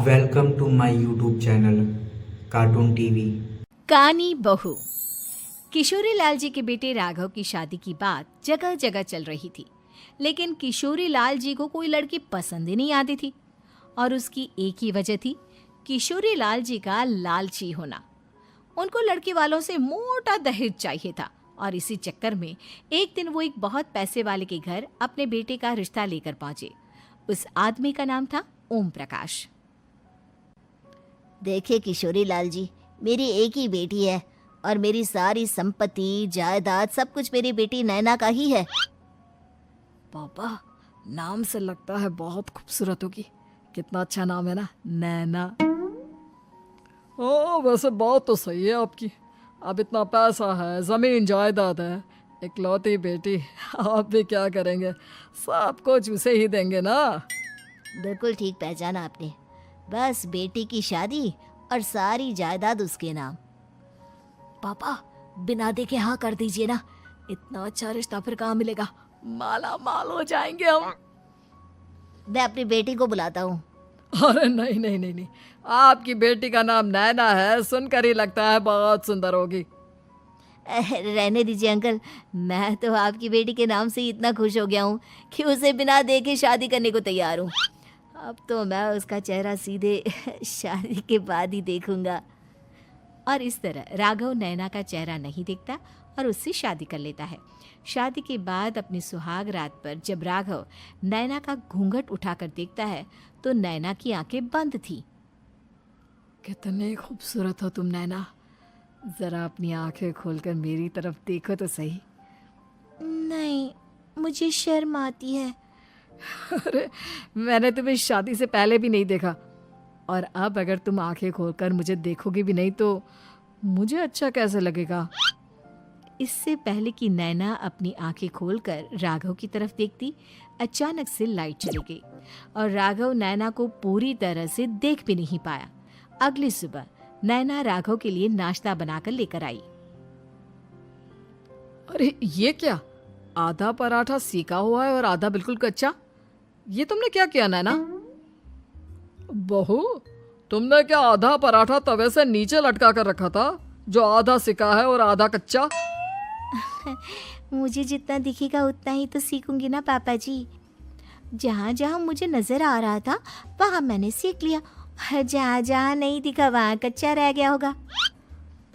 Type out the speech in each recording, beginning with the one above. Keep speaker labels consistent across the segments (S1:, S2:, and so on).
S1: Welcome to my YouTube channel cartoon TV.
S2: कानी बहू। किशोरी लाल जी के बेटे राघव की शादी की बात जगह जगह चल रही थी, लेकिन किशोरी लाल जी को कोई लड़की पसंद ही नहीं आती थी। और उसकी एक ही वजह थी, किशोरी लाल जी का लालची होना। उनको लड़की वालों से मोटा दहेज चाहिए था और इसी चक्कर में एक दिन वो एक बहुत पैसे वाले के घर अपने बेटे का रिश्ता लेकर पहुंचे। उस आदमी का नाम था ओम प्रकाश।
S3: देखिए किशोरी लाल जी, मेरी एक ही बेटी है और मेरी सारी संपत्ति जायदाद सब कुछ मेरी बेटी नैना का ही है।
S4: पापा, नाम से लगता है बहुत खूबसूरत होगी। कितना अच्छा नाम है ना, नैना। ओ वैसे बात तो सही है आपकी। अब इतना पैसा है, जमीन जायदाद है, इकलौती बेटी, आप भी क्या करेंगे? सब कुछ उसे ही देंगे ना।
S3: बिल्कुल ठीक पहचाना आपने। बस बेटी की शादी और सारी जायदाद उसके नाम।
S4: पापा, बिना देखे हाँ कर दीजिए ना। इतना अच्छा रिश्ता फिर कहाँ मिलेगा? माला माल हो जाएंगे हम।
S3: मैं अपनी बेटी को बुलाता हूँ।
S4: अरे नहीं नहीं नहीं नहीं, आपकी बेटी का नाम नैना है, सुनकर ही लगता है बहुत सुंदर होगी।
S3: रहने दीजिए अंकल, मैं तो आपकी बेटी के नाम से ही इतना खुश हो गया हूँ कि उसे बिना देखे शादी करने को तैयार हूँ। अब तो मैं उसका चेहरा सीधे शादी के बाद ही देखूंगा।
S2: और इस तरह राघव नैना का चेहरा नहीं देखता और उससे शादी कर लेता है। शादी के बाद अपनी सुहाग रात पर जब राघव नैना का घूंघट उठाकर देखता है तो नैना की आंखें बंद थी।
S4: कितनी खूबसूरत हो तुम नैना, जरा अपनी आंखें खोलकर मेरी तरफ देखो तो सही।
S3: नहीं, मुझे शर्म आती है।
S4: अरे मैंने तुम्हें शादी से पहले भी नहीं देखा, और अब अगर तुम आंखें खोलकर मुझे देखोगी भी नहीं तो मुझे अच्छा कैसे लगेगा?
S2: इससे पहले कि नैना अपनी आंखें खोलकर राघव की तरफ देखती, अचानक से लाइट चली गई और राघव नैना को पूरी तरह से देख भी नहीं पाया। अगली सुबह नैना राघव के लिए नाश्ता बनाकर लेकर आई।
S4: अरे ये क्या, आधा पराठा सेका हुआ है और आधा बिल्कुल कच्चा। ये तुमने क्या किया नैना? बहू, तुमने क्या आधा पराठा तवे से नीचे लटका कर रखा था, जो आधा सिका है और आधा कच्चा?
S3: मुझे जितना दिखेगा उतना ही तो सीखूंगी ना पापा जी। जहाँ जहाँ मुझे नजर आ रहा था वहाँ मैंने सीख लिया, जहाँ जहाँ नहीं दिखा वहाँ कच्चा रह गया होगा।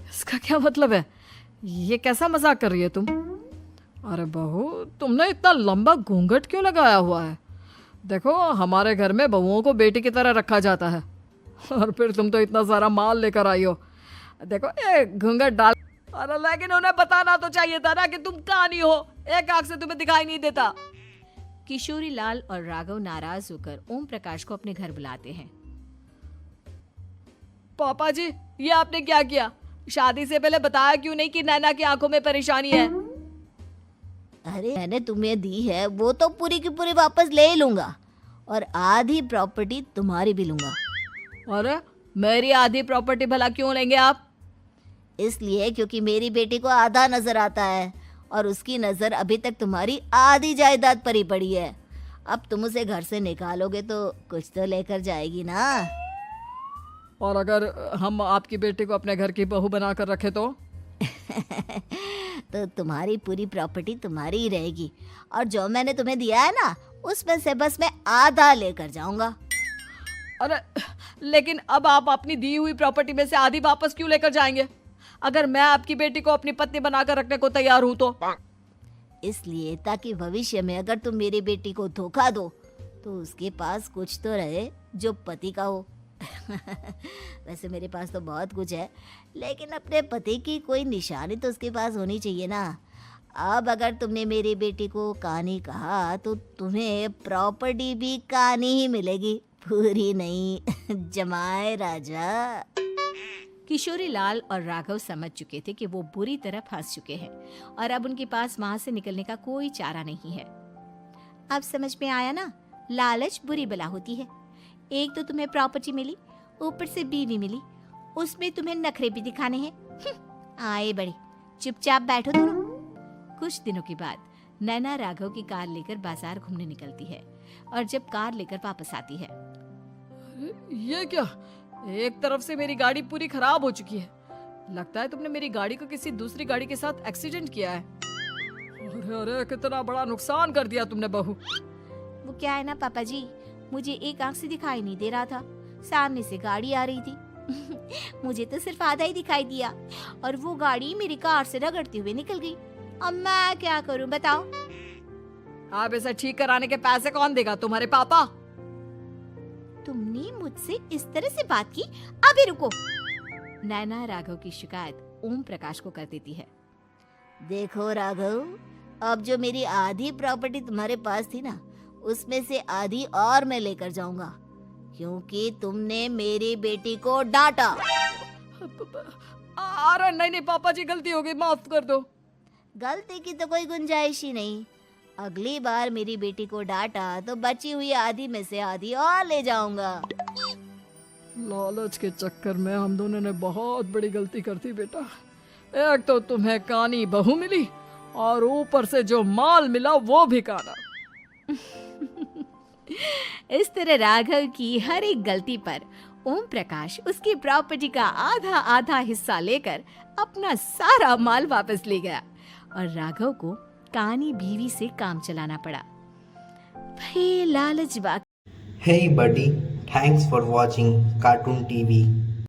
S4: इसका क्या मतलब है? ये कैसा मजाक कर रही है तुम? अरे बहू, तुमने इतना लंबा घूंघट क्यों लगाया हुआ है? देखो, हमारे घर में बहुओं को बेटी की तरह रखा जाता है, और फिर तुम तो इतना सारा माल लेकर आई हो। देखो ये घूंघट डाल। अरे लेकिन उन्हें बताना तो चाहिए था ना कि तुम कानी हो, एक आंख से तुम्हें दिखाई नहीं देता।
S2: किशोरी लाल और राघव नाराज होकर ओम प्रकाश को अपने घर बुलाते हैं।
S4: पापा जी, ये आपने क्या किया? शादी से पहले बताया क्यों नहीं कि नैना की आंखों में परेशानी है?
S3: अरे मैंने तुम्हें दी है वो तो पूरी की पूरी वापस ले ही लूंगा और आधी प्रॉपर्टी तुम्हारी भी लूंगा।
S4: अरे मेरी आधी प्रॉपर्टी भला क्यों लेंगे आप?
S3: इसलिए क्योंकि मेरी बेटी को आधा नजर आता है और उसकी नजर अभी तक तुम्हारी आधी जायदाद पर ही पड़ी है। अब तुम उसे घर से निकालोगे तो कुछ तो लेकर जाएगी ना।
S4: और अगर हम आपकी बेटी को अपने घर की बहू बनाकर रखे तो?
S3: तो तुम्हारी पूरी प्रॉपर्टी तुम्हारी ही रहेगी और जो मैंने तुम्हें दिया है ना उसमें से बस मैं आधा लेकर जाऊंगा।
S4: अरे लेकिन अब आप अपनी दी हुई प्रॉपर्टी में से आधी वापस क्यों लेकर जाएंगे? अगर मैं आपकी बेटी को अपनी पत्नी बनाकर रखने को तैयार हूं तो?
S3: इसलिए ताकि भविष्य में अगर तुम मेरी बेटी को धोखा दो तो उसके पास कुछ तो रहे जो पति का हो। वैसे मेरे पास तो बहुत कुछ है, लेकिन अपने पति की कोई निशानी तो उसके पास होनी चाहिए ना। अब अगर तुमने मेरी बेटी को कानी कहा तो तुम्हें प्रॉपर्टी भी कानी ही मिलेगी, पूरी नहीं। जमाए राजा।
S2: किशोरी लाल और राघव समझ चुके थे कि वो बुरी तरह फंस चुके हैं और अब उनके पास वहां से निकलने का कोई चारा नहीं है। अब समझ में आया ना, लालच बुरी बला होती है। एक तो तुम्हें प्रॉपर्टी मिली, ऊपर से बीवी मिली, उसमें तुम्हें नखरे भी दिखाने हैं। आए बड़े, चुपचाप बैठो दोनों। कुछ दिनों के बाद नैना राघव की कार लेकर बाजार घूमने निकलती है और जब कार लेकर वापस आती है,
S4: ये क्या, एक तरफ से मेरी गाड़ी पूरी खराब हो चुकी है। लगता है तुमने मेरी गाड़ी को किसी दूसरी गाड़ी के साथ एक्सीडेंट किया है। अरे अरे, कितना बड़ा नुकसान कर दिया तुमने बहू।
S3: वो क्या है ना पापा जी, मुझे एक आंख से दिखाई नहीं दे रहा था, सामने से गाड़ी आ रही थी। मुझे तो सिर्फ आधा ही दिखाई दिया और वो गाड़ी मेरी कार से रगड़ते हुए निकल गई। अब मैं क्या करूं बताओ?
S4: आप इसे ठीक कराने के पैसे कौन देगा, तुम्हारे पापा?
S3: तुमने मुझसे इस तरह से बात की? अभी रुको।
S2: नैना राघव की शिकायत ओम प्रकाश को कर देती है।
S3: देखो राघव, अब जो मेरी आधी प्रॉपर्टी तुम्हारे पास थी ना, उसमें से आधी और मैं लेकर जाऊंगा, क्योंकि तुमने मेरी बेटी को डांटा।
S4: अरे नहीं नहीं पापा जी, गलती हो गई, माफ कर दो।
S3: गलती की तो कोई गुंजाइश ही नहीं। अगली बार मेरी बेटी को डांटा तो बची हुई आधी में से आधी और ले जाऊंगा।
S4: लालच के चक्कर में हम दोनों ने बहुत बड़ी गलती कर दी बेटा। एक तो तुम्हें कानी बहू मिली और ऊपर से जो माल मिला वो भी काना।
S2: इस तरह राघव की हर एक गलती पर ओम प्रकाश उसकी प्रॉपर्टी का आधा आधा हिस्सा लेकर अपना सारा माल वापस ले गया और राघव को कानी बीवी से काम चलाना पड़ा। भाई लालच बात।
S1: Hey buddy, thanks for watching Cartoon TV.